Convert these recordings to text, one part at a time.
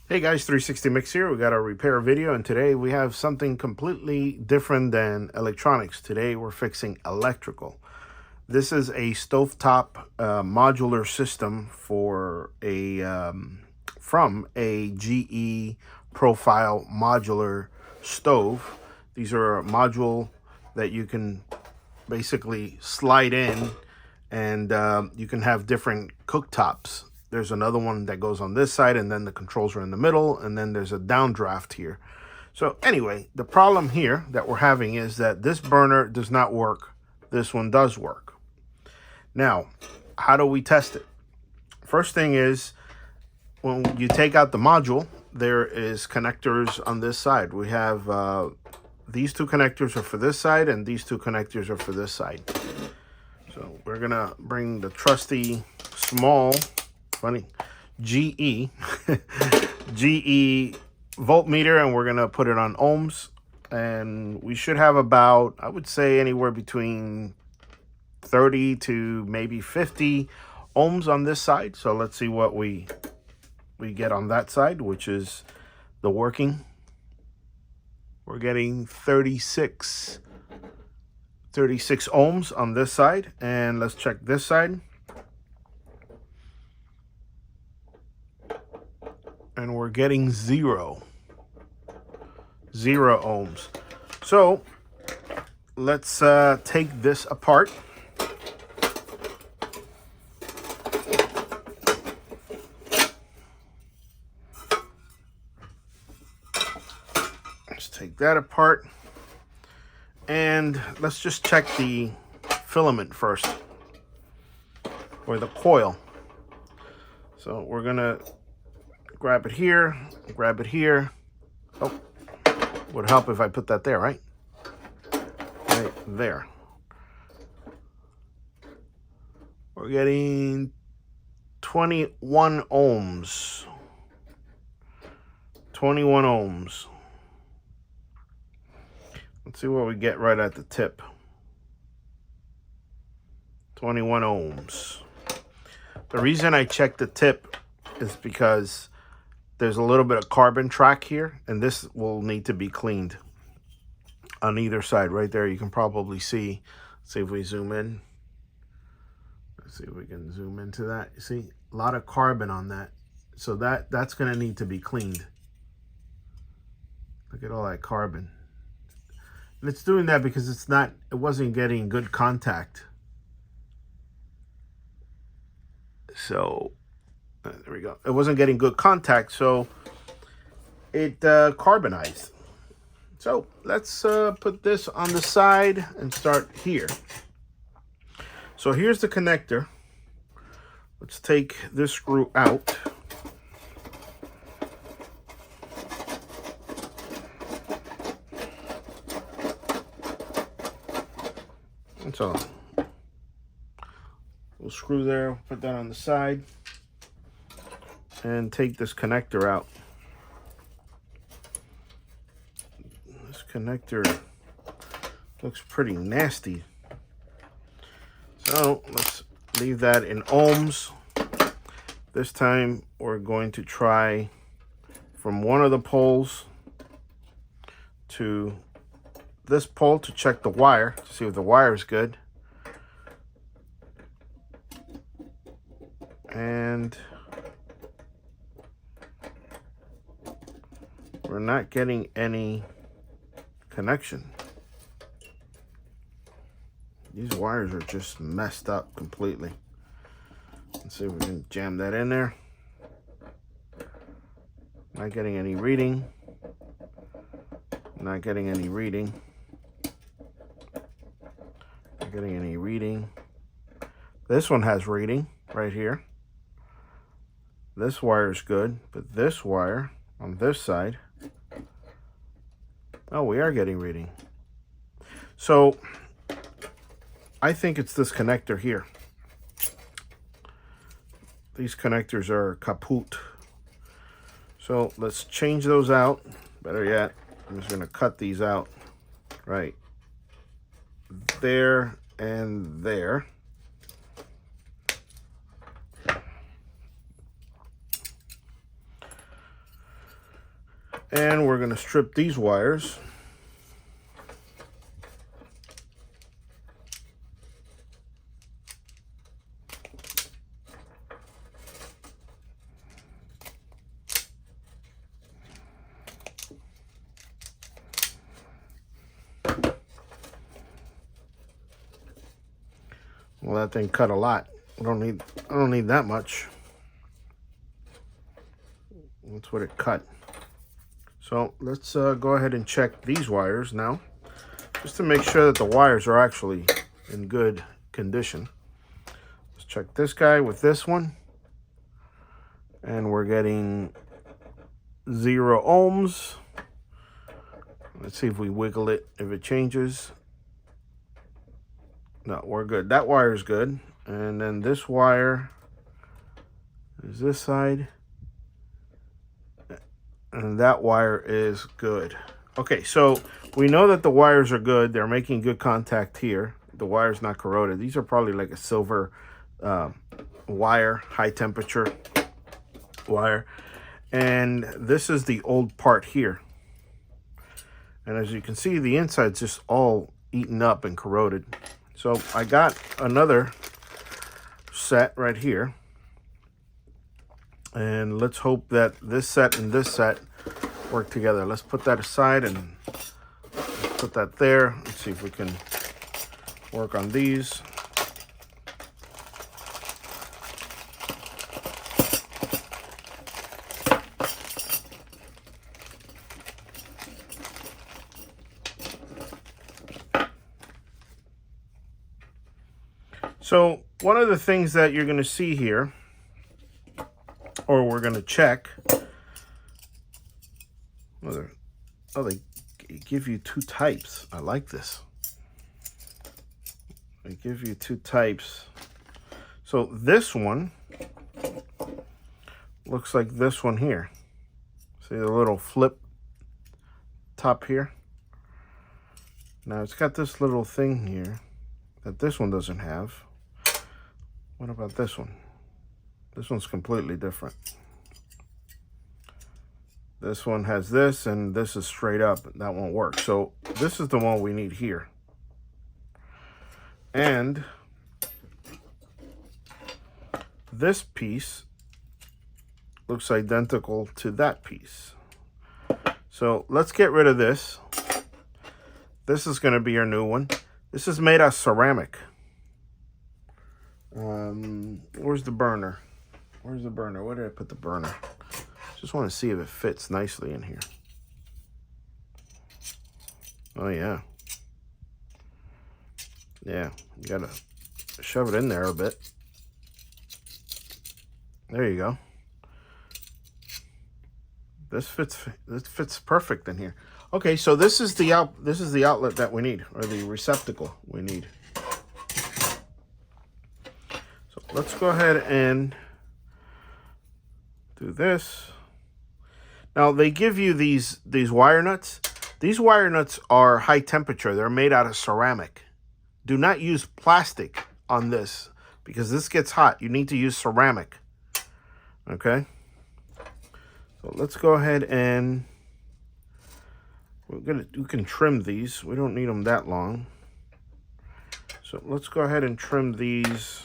Hey guys, 360 Mix here. We got a repair video, and today we have something completely different than electronics. Today we're fixing electrical. This is a stovetop modular system for a from a GE profile modular stove. These are a module that you can basically slide in, and you can have different cooktops. There's another one that goes on this side, and then the controls are in the middle, and then there's a downdraft here. So anyway, the problem here that we're having is that this burner does not work. This one does work. Now, how do we test it? First thing is, when you take out the module, there is connectors on this side. We have these two connectors are for this side, and these two connectors are for this side. So we're gonna bring the trusty small, funny, GE voltmeter, and we're gonna put it on ohms, and we should have about, I would say, anywhere between 30 to maybe 50 ohms on this side. So let's see what we get on that side, which is the working. We're getting 36 ohms on this side, and let's check this side. And we're getting zero ohms. So let's take this apart. Let's take that apart, and let's just check the filament first, or the coil. So we're gonna grab it here, grab it here. Oh, would help if I put that there, right? Right there. We're getting 21 ohms. 21 ohms. Let's see what we get right at the tip. 21 ohms. The reason I checked the tip is because there's a little bit of carbon track here, and this will need to be cleaned on either side. Right there, you can probably see. Let's see if we zoom in. Let's see if we can zoom into that. You see, a lot of carbon on that. So that's going to need to be cleaned. Look at all that carbon. And it's doing that because it wasn't getting good contact. So there we go. It wasn't getting good contact, so it carbonized. So let's put this on the side and start here. So here's the connector. Let's take this screw out. And so we'll screw there, put that on the side, and take this connector out. This connector looks pretty nasty. So let's leave that in ohms. This time we're going to try from one of the poles to this pole to check the wire, to see if the wire is good. And we're not getting any connection. These wires are just messed up completely. Let's see if we can jam that in there. Not getting any reading. Not getting any reading. Not getting any reading. This one has reading right here. This wire is good, but this wire on this side, oh, we are getting reading. So I think it's this connector here. These connectors are kaput. So let's change those out. Better yet, I'm just gonna cut these out right there and there. And we're going to strip these wires. Well, that thing cut a lot. I don't need that much. That's what it cut. So let's go ahead and check these wires now, just to make sure that the wires are actually in good condition. Let's check this guy with this one, and we're getting 0 ohms. Let's see if we wiggle it, if it changes. No, we're good. That wire is good. And then this wire is this side. And that wire is good. Okay, so we know that the wires are good. They're making good contact here. The wire's not corroded. These are probably like a silver wire, high temperature wire. And this is the old part here. And as you can see, the inside's just all eaten up and corroded. So I got another set right here. And let's hope that this set and this set work together. Let's put that aside and put that there. Let's see if we can work on these. So one of the things that you're going to see here, or we're going to check, they give you 2 types. I like this. They give you 2 types. So this one looks like this one here. See the little flip top here? Now it's got this little thing here that this one doesn't have. What about this one? This one's completely different. This one has this, and this is straight up. That won't work. So this is the one we need here. And this piece looks identical to that piece. So let's get rid of this. This is going to be our new one. This is made out of ceramic. Where's the burner? Where's the burner? Where did I put the burner? Just want to see if it fits nicely in here. Oh, yeah. Yeah, you gotta shove it in there a bit. There you go. This fits perfect in here. Okay, so this is the outlet that we need, or the receptacle we need. So let's go ahead and do this. Now they give you these wire nuts. These wire nuts are high temperature. They're made out of ceramic. Do not use plastic on this because this gets hot. You need to use ceramic. Okay. So let's go ahead and we can trim these. We don't need them that long. So let's go ahead and trim these.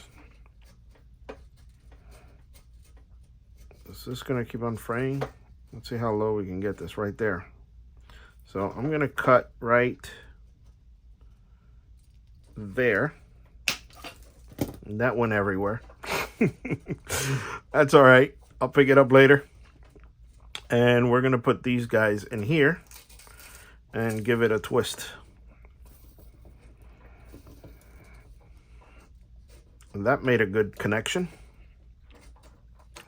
Is this going to keep on fraying? Let's see how low we can get this right there. So I'm going to cut right there. And that went everywhere. That's all right. I'll pick it up later. And we're going to put these guys in here and give it a twist. And that made a good connection.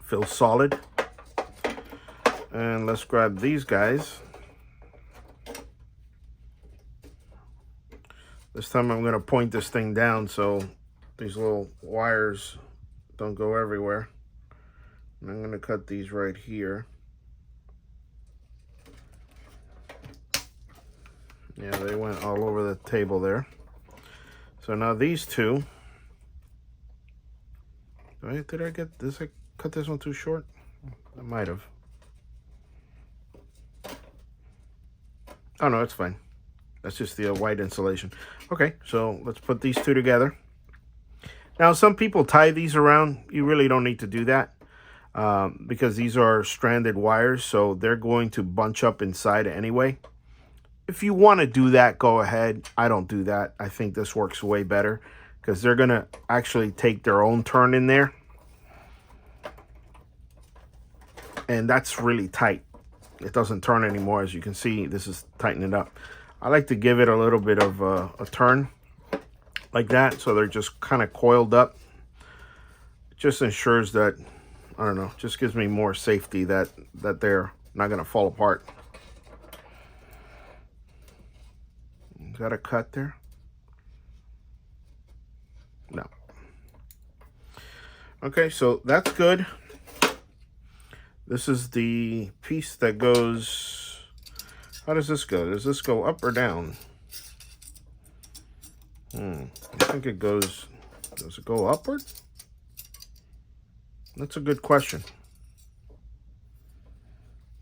Feels solid. And let's grab these guys. This time I'm going to point this thing down so these little wires don't go everywhere. And I'm going to cut these right here. Yeah, they went all over the table there. So now these two. Did I get this? I cut this one too short? I might have. Oh, no, it's fine. That's just the white insulation. Okay, so let's put these two together. Now, some people tie these around. You really don't need to do that because these are stranded wires, so they're going to bunch up inside anyway. If you want to do that, go ahead. I don't do that. I think this works way better because they're going to actually take their own turn in there. And that's really tight. It doesn't turn anymore. As you can see, this is tightening it up. I like to give it a little bit of a turn like that, so they're just kind of coiled up. It just ensures that, I don't know, just gives me more safety that they're not going to fall apart. Is that a cut there? No. Okay, so that's good. This is the piece that goes, how does this go? Does this go up or down? I think it goes, does it go upward? That's a good question.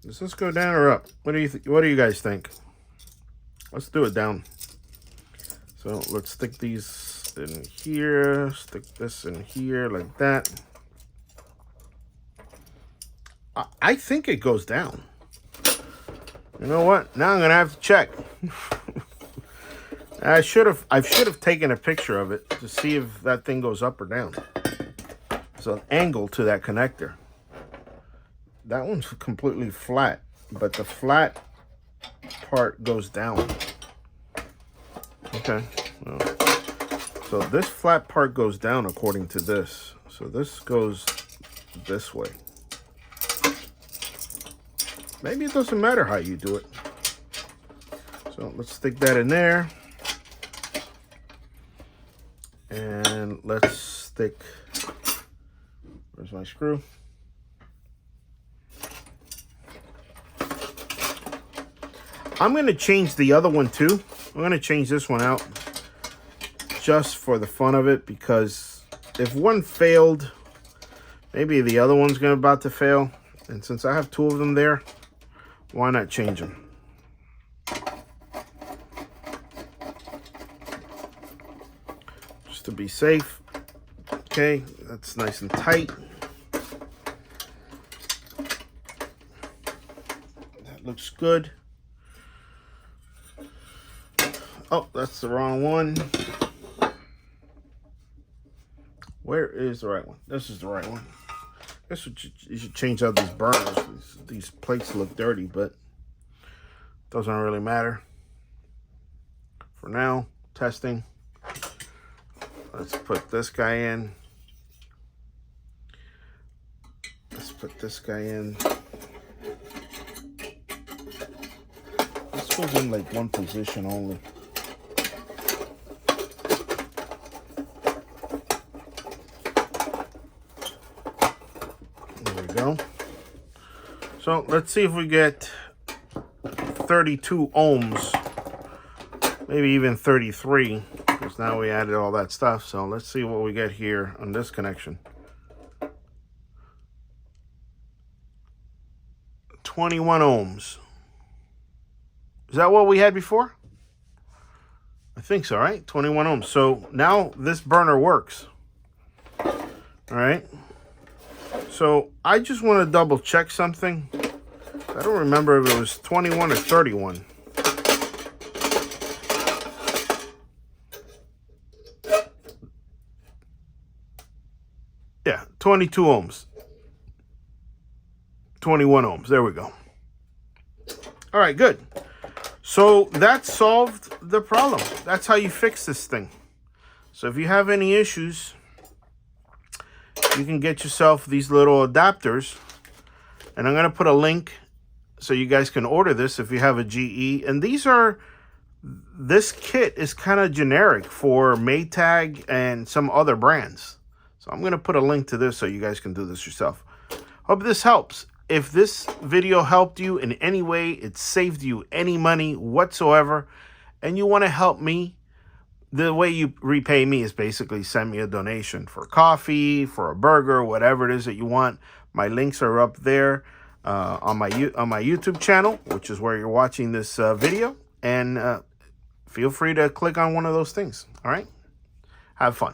Does this go down or up? What do you guys think? Let's do it down. So let's stick these in here, stick this in here like that. I think it goes down. You know what? Now I'm gonna have to check. I should have taken a picture of it to see if that thing goes up or down. There's an angle to that connector. That one's completely flat, but the flat part goes down. Okay. Well, so this flat part goes down according to this. So this goes this way. Maybe it doesn't matter how you do it. So let's stick that in there. And let's stick, where's my screw? I'm going to change the other one too. I'm going to change this one out just for the fun of it, because if one failed, maybe the other one's about to fail. And since I have two of them there, why not change them? Just to be safe. Okay, that's nice and tight. That looks good. Oh, that's the wrong one. Where is the right one? This is the right one. I guess you should change out these burners. These plates look dirty, but doesn't really matter. For now, testing. Let's put this guy in. Let's put this guy in. This goes in like one position only. Go. So let's see if we get 32 ohms, maybe even 33, because now we added all that stuff. So let's see what we get here on this connection. 21 ohms. Is that what we had before? I think so, right? 21 ohms. So now this burner works. All right. So I just want to double check something. I don't remember if it was 21 or 31. Yeah, 22 ohms. 21 ohms. There we go. All right, good. So that solved the problem. That's how you fix this thing. So if you have any issues, you can get yourself these little adapters, and I'm going to put a link so you guys can order this if you have a GE. And this kit is kind of generic for Maytag and some other brands. So I'm going to put a link to this so you guys can do this yourself. Hope this helps. If this video helped you in any way, it saved you any money whatsoever, and you want to help me, the way you repay me is basically send me a donation for coffee, for a burger, whatever it is that you want. My links are up there on my YouTube channel, which is where you're watching this video. and feel free to click on one of those things. All right, have fun.